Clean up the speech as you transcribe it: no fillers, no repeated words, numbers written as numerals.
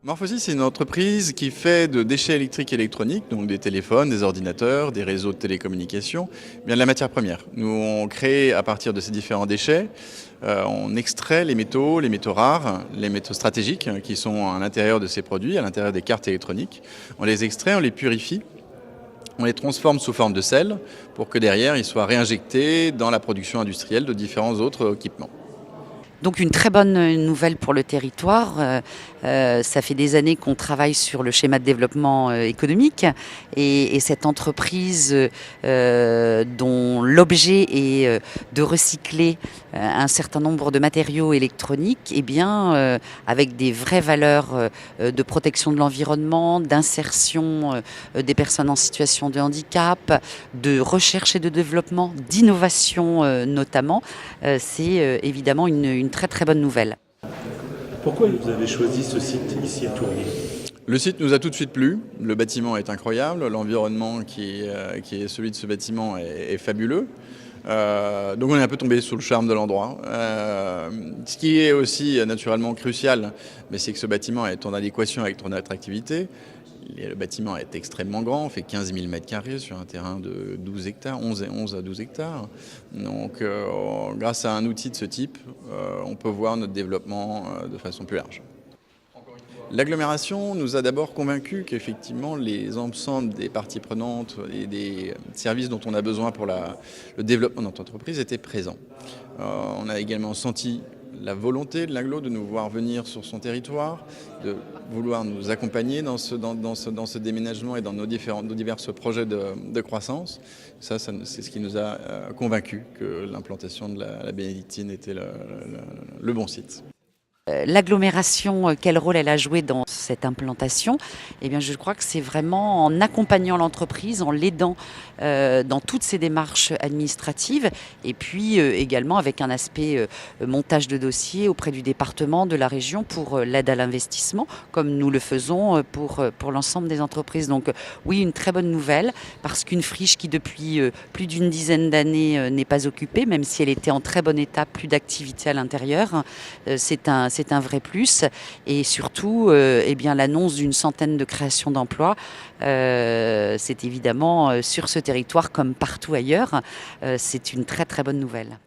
Morphosis, c'est une entreprise qui fait de déchets électriques et électroniques, donc des téléphones, des ordinateurs, des réseaux de télécommunications, bien de la matière première. Nous, on crée à partir de ces différents déchets, on extrait les métaux rares, les métaux stratégiques qui sont à l'intérieur de ces produits, à l'intérieur des cartes électroniques. On les extrait, on les purifie, on les transforme sous forme de sel pour que derrière, ils soient réinjectés dans la production industrielle de différents autres équipements. Donc une très bonne nouvelle pour le territoire. Ça fait des années qu'on travaille sur le schéma de développement économique et cette entreprise dont l'objet est de recycler un certain nombre de matériaux électroniques, eh bien, avec des vraies valeurs de protection de l'environnement, d'insertion des personnes en situation de handicap, de recherche et de développement, d'innovation notamment, c'est évidemment une très très bonne nouvelle. Pourquoi vous avez choisi ce site ici à Tournier? Le site nous a tout de suite plu, le bâtiment est incroyable, l'environnement qui est celui de ce bâtiment est fabuleux. Donc on est un peu tombé sous le charme de l'endroit. Ce qui est aussi naturellement crucial, mais c'est que ce bâtiment est en adéquation avec notre attractivité. Le bâtiment est extrêmement grand, fait 15 000 m² sur un terrain de 12 hectares, 11 à 12 hectares. Donc grâce à un outil de ce type, on peut voir notre développement de façon plus large. L'agglomération nous a d'abord convaincus qu'effectivement les ensembles des parties prenantes et des services dont on a besoin pour le développement de notre entreprise étaient présents. On a également senti la volonté de l'agglo de nous voir venir sur son territoire, de vouloir nous accompagner dans ce déménagement et dans nos divers projets de croissance. Ça c'est ce qui nous a convaincus que l'implantation de la Bénédictine était le bon site. L'agglomération, quel rôle elle a joué dans cette implantation? Eh bien, je crois que c'est vraiment en accompagnant l'entreprise, en l'aidant dans toutes ses démarches administratives et puis également avec un aspect montage de dossiers auprès du département, de la région pour l'aide à l'investissement, comme nous le faisons pour l'ensemble des entreprises. Donc oui, une très bonne nouvelle parce qu'une friche qui depuis plus d'une dizaine d'années n'est pas occupée, même si elle était en très bon état, plus d'activité à l'intérieur, c'est un vrai plus et surtout eh bien, l'annonce d'une centaine de créations d'emplois, c'est évidemment sur ce territoire comme partout ailleurs, c'est une très très bonne nouvelle.